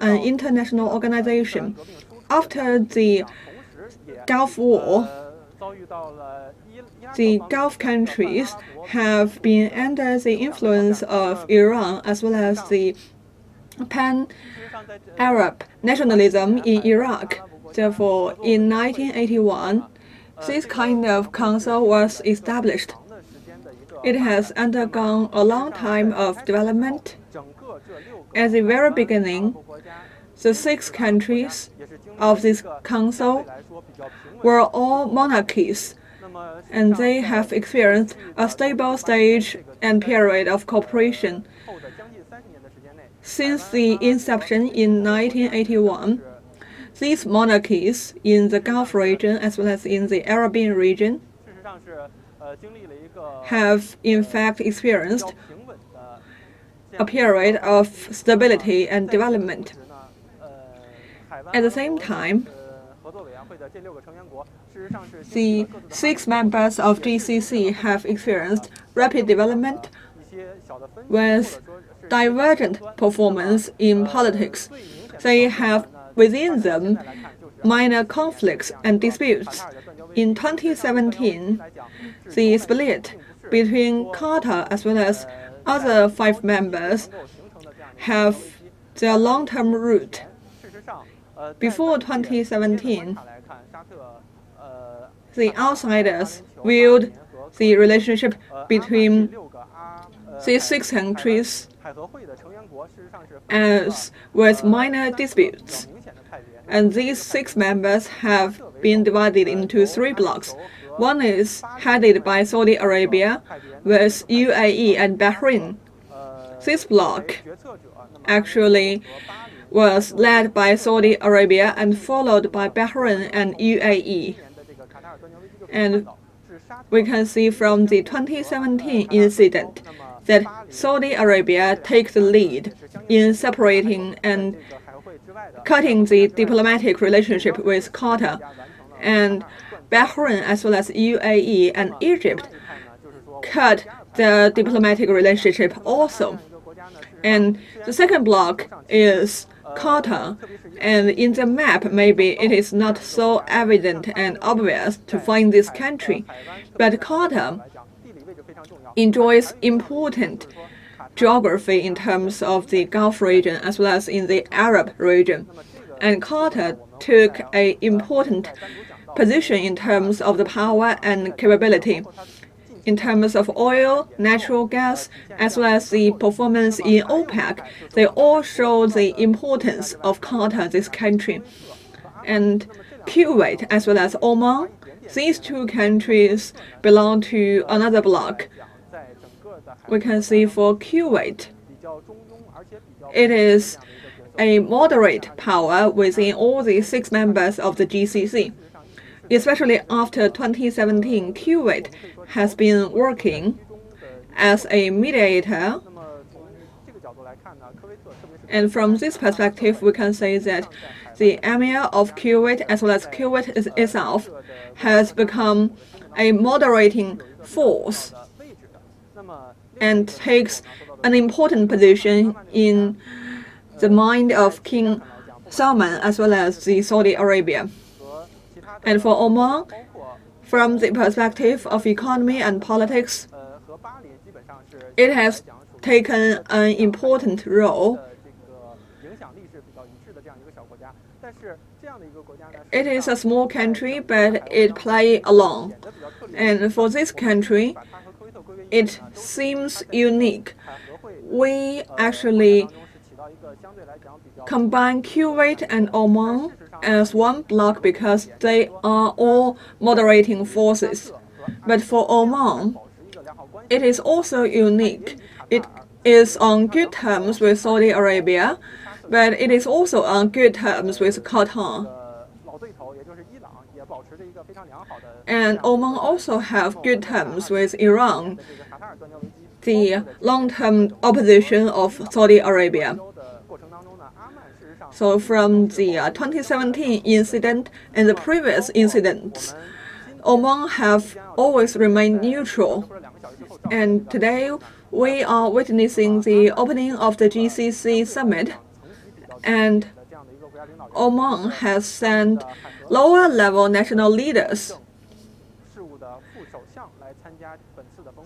an international organization. After the Gulf War, the Gulf countries have been under the influence of Iran as well as the pan-Arab nationalism in Iraq. Therefore, in 1981, this kind of council was established. It has undergone a long time of development. At the very beginning, the 6 countries of this council were all monarchies, and they have experienced a stable stage and period of cooperation. Since the inception in 1981, these monarchies in the Gulf region as well as in the Arabian region have in fact experienced a period of stability and development. At the same time, the 6 members of GCC have experienced rapid development with divergent performance in politics. They have within them minor conflicts and disputes. In 2017, the split between Qatar as well as other 5 members have their long-term root. Before 2017, the outsiders viewed the relationship between these 6 countries as with minor disputes. And these 6 members have been divided into 3 blocks. One is headed by Saudi Arabia with UAE and Bahrain. This bloc actually was led by Saudi Arabia and followed by Bahrain and UAE. And we can see from the 2017 incident that Saudi Arabia takes the lead in separating and cutting the diplomatic relationship with Qatar, and Bahrain as well as UAE and Egypt cut the diplomatic relationship also. And the second block is Qatar, and in the map maybe it is not so evident and obvious to find this country, but Qatar enjoys important geography in terms of the Gulf region as well as in the Arab region. And Qatar took an important position in terms of the power and capability. In terms of oil, natural gas, as well as the performance in OPEC, they all show the importance of Qatar, this country. And Kuwait as well as Oman, these 2 countries belong to another bloc. We can see for Kuwait, it is a moderate power within all the 6 members of the GCC. Especially after 2017, Kuwait has been working as a mediator. And from this perspective, we can say that the Emir of Kuwait as well as Kuwait itself has become a moderating force and takes an important position in the mind of King Salman as well as the Saudi Arabia. And for Oman, from the perspective of economy and politics, it has taken an important role. It is a small country, but it plays along. And for this country, it seems unique. We actually combine Kuwait and Oman as one bloc because they are all moderating forces. But for Oman, it is also unique. It is on good terms with Saudi Arabia, but it is also on good terms with Qatar. And Oman also have good terms with Iran, the long-term opposition of Saudi Arabia. So from the 2017 incident and the previous incidents, Oman have always remained neutral. And today we are witnessing the opening of the GCC summit and Oman has sent lower-level national leaders.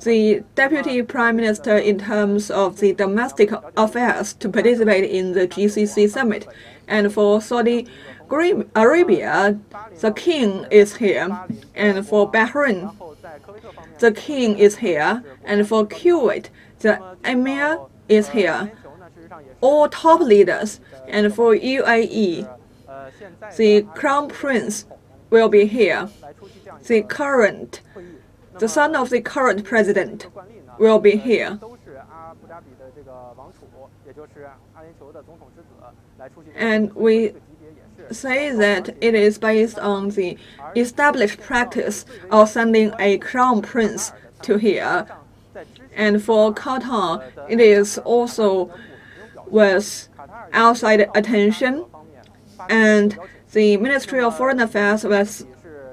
The Deputy Prime Minister in terms of the domestic affairs to participate in the GCC summit. And for Saudi Arabia, the king is here. And for Bahrain, the king is here. And for Kuwait, the Emir is here. All top leaders. And for UAE, the Crown Prince will be here. The son of the current president will be here. And we say that it is based on the established practice of sending a crown prince to here. And for Qatar, it is also with outside attention. And the Ministry of Foreign Affairs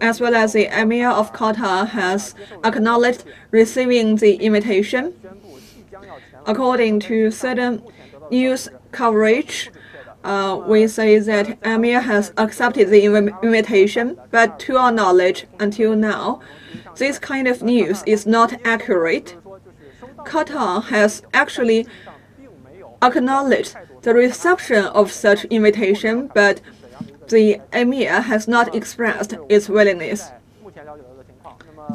as well as the Emir of Qatar has acknowledged receiving the invitation. According to certain news coverage, we say that Emir has accepted the invitation, but to our knowledge, until now, this kind of news is not accurate. Qatar has actually acknowledged the reception of such invitation, but the Emir has not expressed its willingness.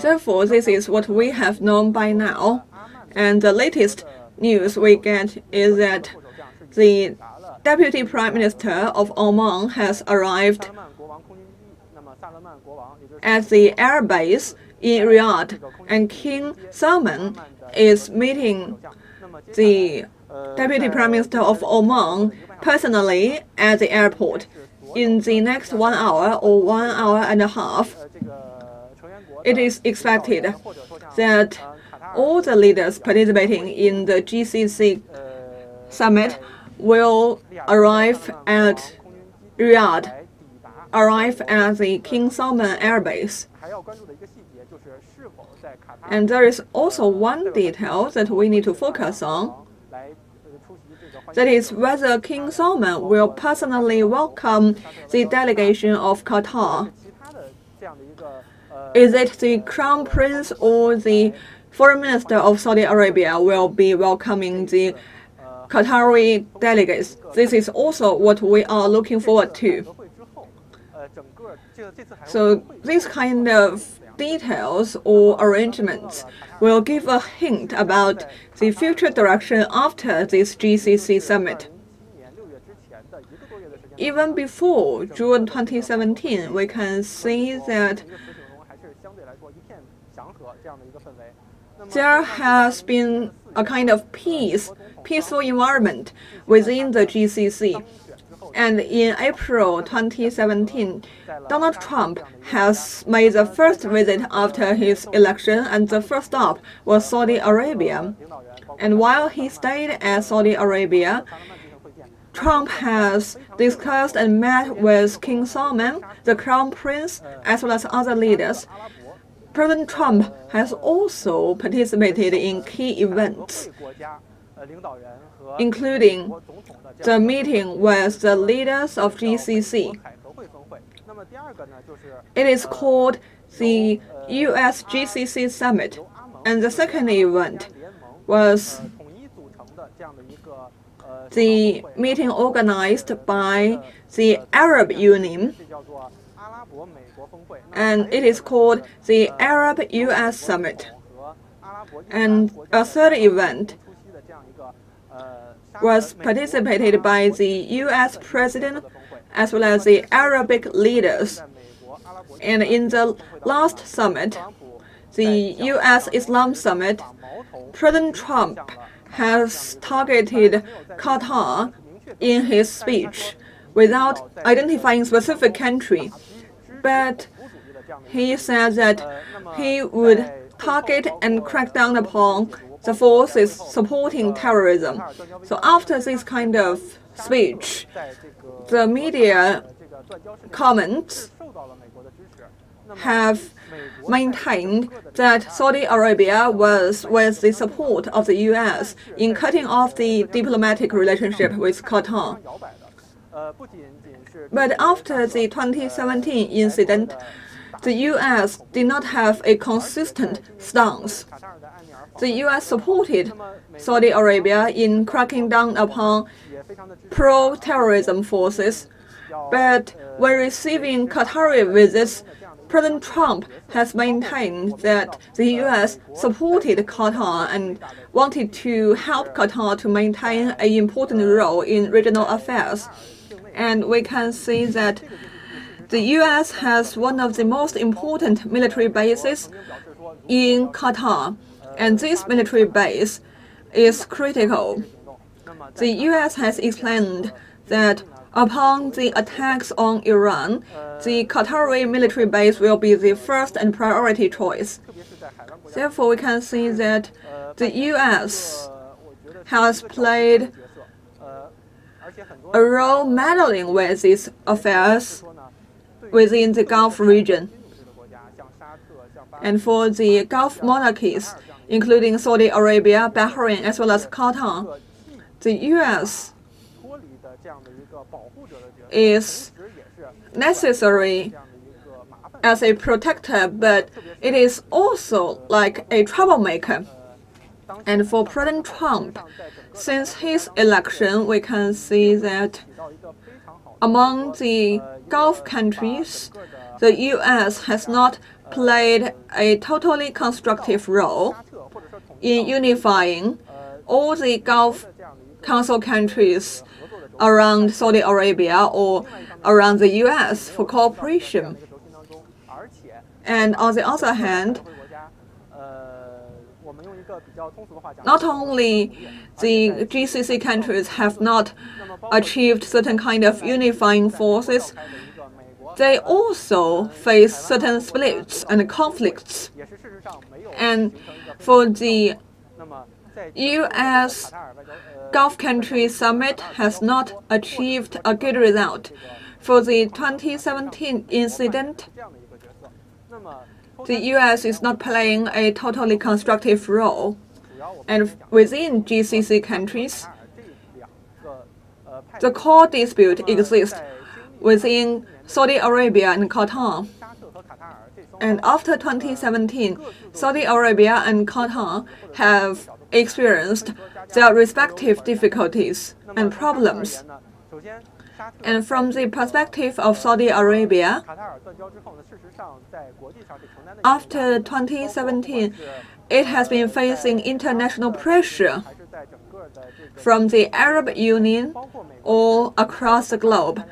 Therefore, this is what we have known by now. And the latest news we get is that the Deputy Prime Minister of Oman has arrived at the air base in Riyadh, and King Salman is meeting the Deputy Prime Minister of Oman personally at the airport. In the next 1 hour or 1 hour and a half, it is expected that all the leaders participating in the GCC summit will arrive at Riyadh, arrive at the King Salman Air Base. And there is also one detail that we need to focus on. That is whether King Salman will personally welcome the delegation of Qatar. Is it the Crown Prince or the Foreign Minister of Saudi Arabia will be welcoming the Qatari delegates? This is also what we are looking forward to. So this kind of details or arrangements will give a hint about the future direction after this GCC summit. Even before June 2017, we can see that there has been a kind of peaceful environment within the GCC. And in April 2017, Donald Trump has made the first visit after his election, and the first stop was Saudi Arabia. And while he stayed at Saudi Arabia, Trump has discussed and met with King Salman, the Crown Prince, as well as other leaders. President Trump has also participated in key events, including the meeting with the leaders of GCC. It is called the US GCC Summit, and the second event was the meeting organized by the Arab Union, and it is called the Arab-US Summit. And a third event was participated by the US President as well as the Arabic leaders. And in the last summit, the US Islam Summit, President Trump has targeted Qatar in his speech without identifying specific country. But he said that he would target and crack down upon the forces supporting terrorism. So after this kind of speech, the media comments have maintained that Saudi Arabia was with the support of the US in cutting off the diplomatic relationship with Qatar. But after the 2017 incident, the U.S. did not have a consistent stance. The U.S. supported Saudi Arabia in cracking down upon pro-terrorism forces, but when receiving Qatari visits, President Trump has maintained that the U.S. supported Qatar and wanted to help Qatar to maintain an important role in regional affairs. And we can see that the U.S. has one of the most important military bases in Qatar, and this military base is critical. The U.S. has explained that upon the attacks on Iran, the Qatari military base will be the first and priority choice. Therefore, we can see that the U.S. has played a role meddling with these affairs within the Gulf region. And for the Gulf monarchies, including Saudi Arabia, Bahrain, as well as Qatar, the U.S. is necessary as a protector, but it is also like a troublemaker. And for President Trump, since his election, we can see that among the Gulf countries, the U.S. has not played a totally constructive role in unifying all the Gulf Council countries around Saudi Arabia or around the U.S. for cooperation. And on the other hand, not only the GCC countries have not achieved certain kind of unifying forces, they also face certain splits and conflicts. And for the U.S. Gulf Country Summit has not achieved a good result. For the 2017 incident, the U.S. is not playing a totally constructive role. And within GCC countries, the core dispute exists within Saudi Arabia and Qatar. And after 2017, Saudi Arabia and Qatar have experienced their respective difficulties and problems. And from the perspective of Saudi Arabia, after 2017, it has been facing international pressure from the Arab Union all across the globe.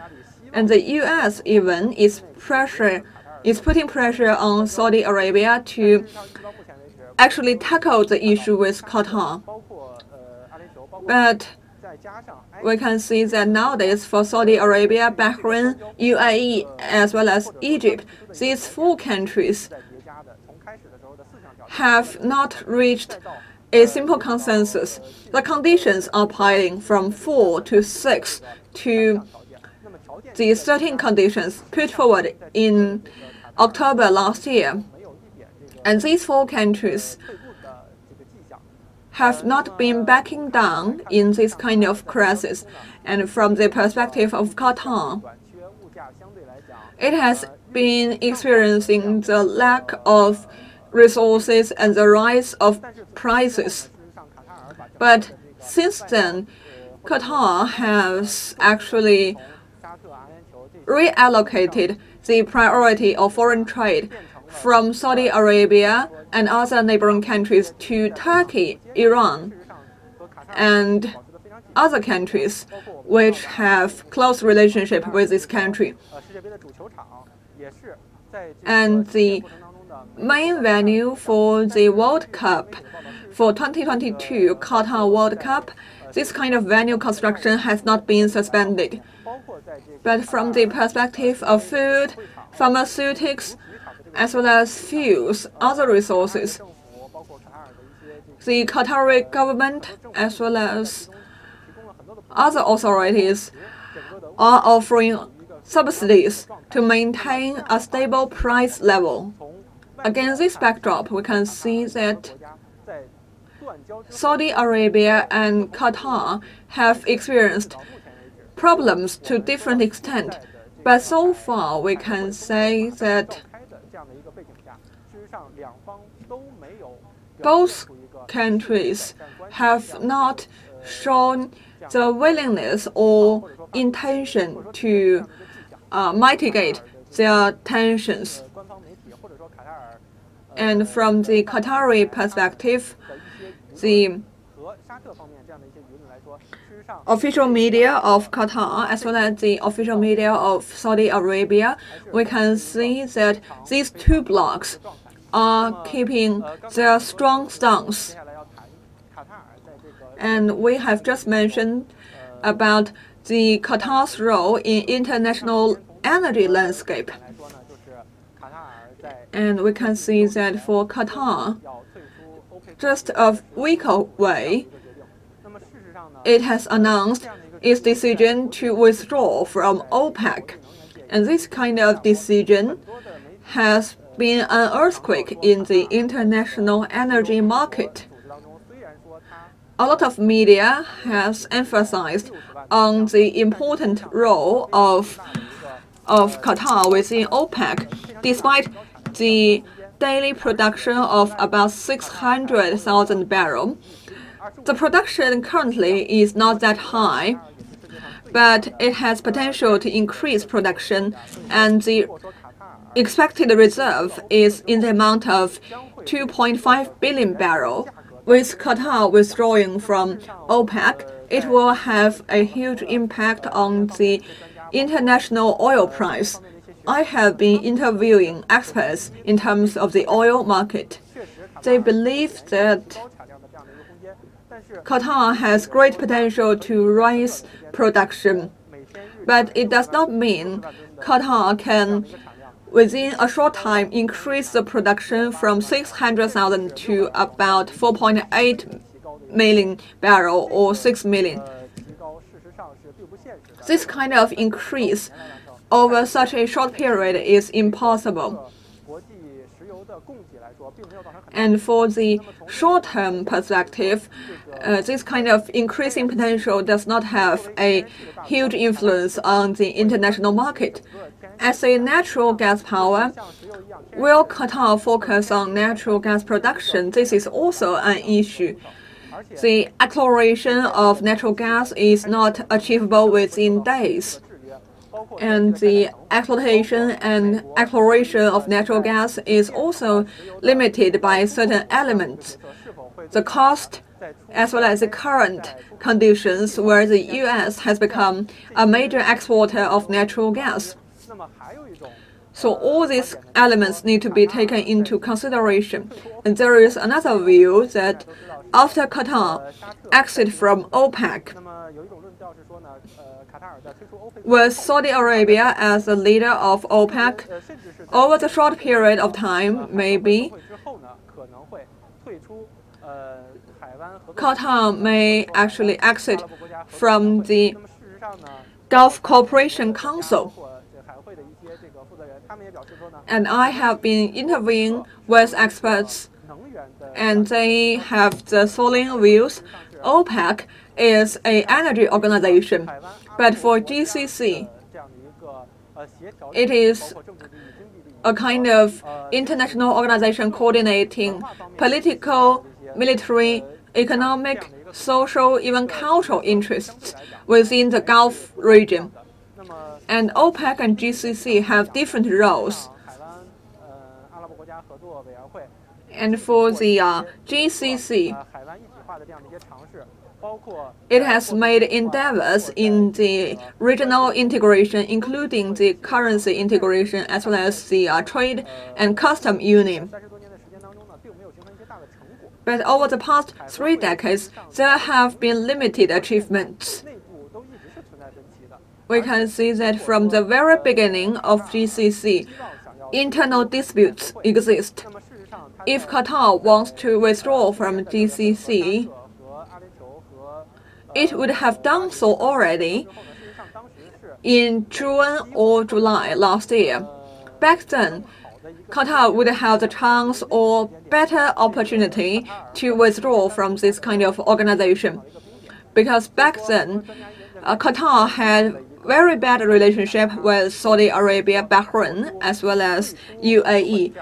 And the U.S. even is putting pressure on Saudi Arabia to actually tackle the issue with Qatar. But we can see that nowadays for Saudi Arabia, Bahrain, UAE, as well as Egypt, these four countries have not reached a simple consensus. The conditions are piling from 4 to 6 to the 13 conditions put forward in October last year. And these four countries have not been backing down in this kind of crisis. And from the perspective of Qatar, it has been experiencing the lack of resources and the rise of prices. But since then, Qatar has actually reallocated the priority of foreign trade from Saudi Arabia and other neighboring countries to Turkey, Iran, and other countries which have close relationship with this country. And the main venue for the World Cup for 2022 Qatar World Cup, this kind of venue construction has not been suspended. But from the perspective of food, pharmaceutics, as well as fuels, other resources, the Qatari government, as well as other authorities, are offering subsidies to maintain a stable price level. Against this backdrop, we can see that Saudi Arabia and Qatar have experienced problems to different extent. But so far, we can say that both countries have not shown the willingness or intention to mitigate their tensions. And from the Qatari perspective, the official media of Qatar as well as the official media of Saudi Arabia, we can see that these two blocs are keeping their strong stance. And we have just mentioned about the Qatar's role in international energy landscape. And we can see that for Qatar, just a week away, it has announced its decision to withdraw from OPEC. And this kind of decision has been an earthquake in the international energy market. A lot of media has emphasized on the important role of Qatar within OPEC, despite the daily production of about 600,000 barrels. The production currently is not that high, but it has potential to increase production, and the expected reserve is in the amount of 2.5 billion barrels. With Qatar withdrawing from OPEC, it will have a huge impact on the international oil price. I have been interviewing experts in terms of the oil market. They believe that Qatar has great potential to raise production, but it does not mean Qatar can, within a short time, increase the production from 600,000 to about 4.8 million barrels or 6 million. This kind of increase over such a short period is impossible. And for the short-term perspective, this kind of increasing potential does not have a huge influence on the international market. As a natural gas power, will Qatar focus on natural gas production? This is also an issue. The exploration of natural gas is not achievable within days. And the exploitation and exploration of natural gas is also limited by certain elements. The cost, as well as the current conditions where the U.S. has become a major exporter of natural gas. So all these elements need to be taken into consideration. And there is another view that after Qatar exit from OPEC, with Saudi Arabia as the leader of OPEC, over the short period of time, maybe Qatar may actually exit from the Gulf Cooperation Council. And I have been interviewing with experts, and they have the following views. OPEC is an energy organization, but for GCC, it is a kind of international organization coordinating political, military, economic, social, even cultural interests within the Gulf region. And OPEC and GCC have different roles. And for the GCC, it has made endeavors in the regional integration, including the currency integration, as well as the trade and custom union. But over the past 3 decades, there have been limited achievements. We can see that from the very beginning of GCC, internal disputes exist. If Qatar wants to withdraw from GCC, it would have done so already in June or July last year. Back then, Qatar would have the chance or better opportunity to withdraw from this kind of organization. Because back then, Qatar had very bad relationship with Saudi Arabia, Bahrain, as well as UAE.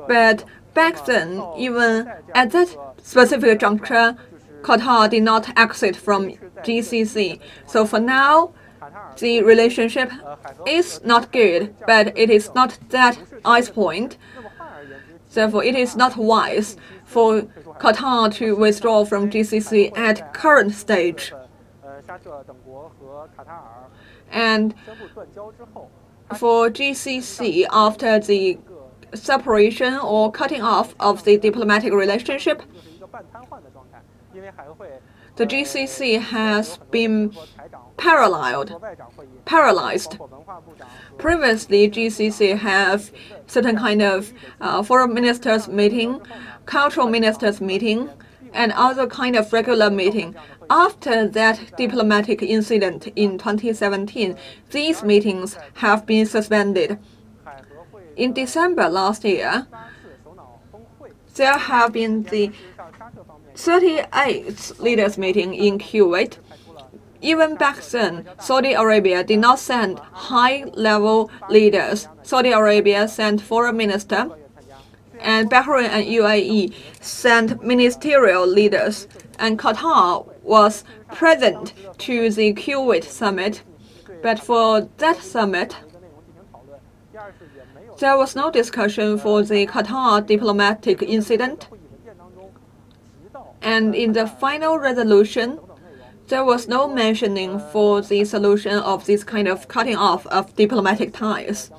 But back then, even at that specific juncture, Qatar did not exit from GCC. So for now, the relationship is not good, but it is not that ice point. Therefore, it is not wise for Qatar to withdraw from GCC at current stage. And for GCC, after the separation or cutting off of the diplomatic relationship, the GCC has been paralyzed. Previously, GCC have certain kind of foreign ministers meeting, cultural ministers meeting, and other kind of regular meeting. After that diplomatic incident in 2017, these meetings have been suspended. In December last year, there have been the 38th leaders meeting in Kuwait. Even back then, Saudi Arabia did not send high-level leaders. Saudi Arabia sent foreign minister, and Bahrain and UAE sent ministerial leaders, and Qatar was present to the Kuwait summit. But for that summit, there was no discussion for the Qatar diplomatic incident. And in the final resolution, there was no mentioning for the solution of this kind of cutting off of diplomatic ties.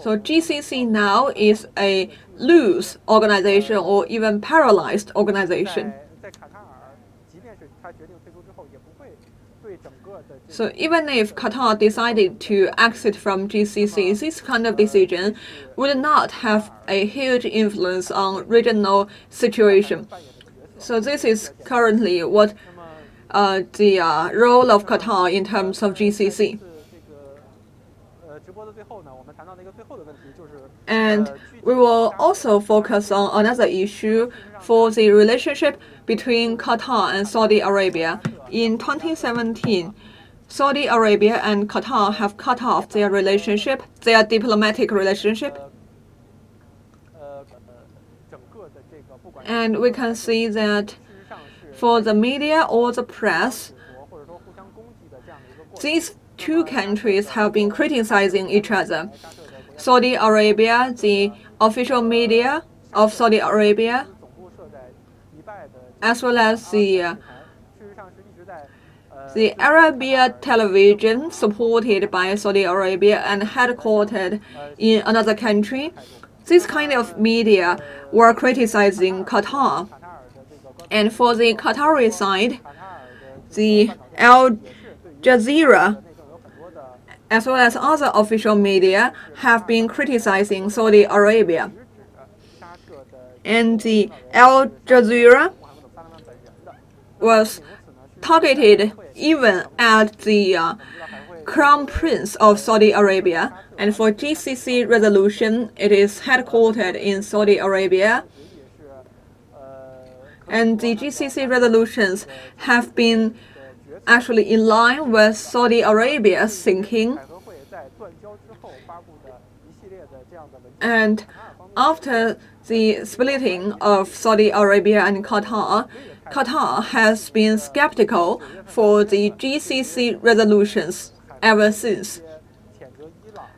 So GCC now is a loose organization or even paralyzed organization. So even if Qatar decided to exit from GCC, this kind of decision would not have a huge influence on regional situation. So this is currently what the role of Qatar in terms of GCC. And we will also focus on another issue for the relationship between Qatar and Saudi Arabia. In 2017, Saudi Arabia and Qatar have cut off their relationship, their diplomatic relationship. And we can see that for the media or the press, these two countries have been criticizing each other. Saudi Arabia, the official media of Saudi Arabia, as well as the Arabia television supported by Saudi Arabia and headquartered in another country. This kind of media were criticizing Qatar. And for the Qatari side, the Al Jazeera, as well as other official media, have been criticizing Saudi Arabia. And the Al Jazeera was targeted even at the Crown Prince of Saudi Arabia. And for GCC resolution, it is headquartered in Saudi Arabia. And the GCC resolutions have been actually in line with Saudi Arabia's thinking. And after the splitting of Saudi Arabia and Qatar, Qatar has been skeptical for the GCC resolutions ever since.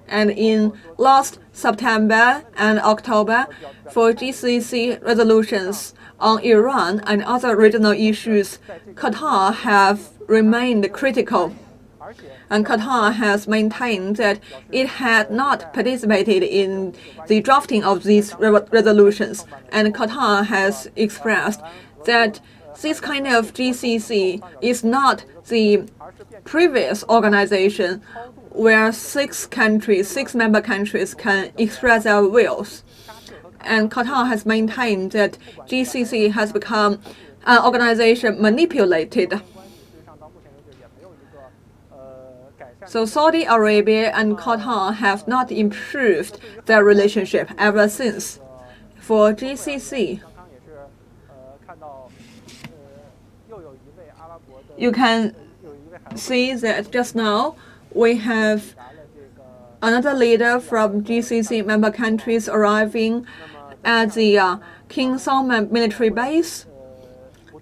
And in last September and October, for GCC resolutions on Iran and other regional issues, Qatar have remained critical. And Qatar has maintained that it had not participated in the drafting of these resolutions. And Qatar has expressed that this kind of GCC is not the previous organization where six member countries can express their wills. And Qatar has maintained that GCC has become an organization manipulated. So Saudi Arabia and Qatar have not improved their relationship ever since. For GCC, you can see that just now we have another leader from GCC member countries arriving at the King Salman military base.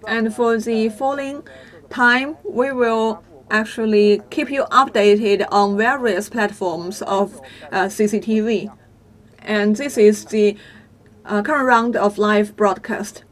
And for the following time, we will actually keep you updated on various platforms of CCTV. And this is the current round of live broadcast.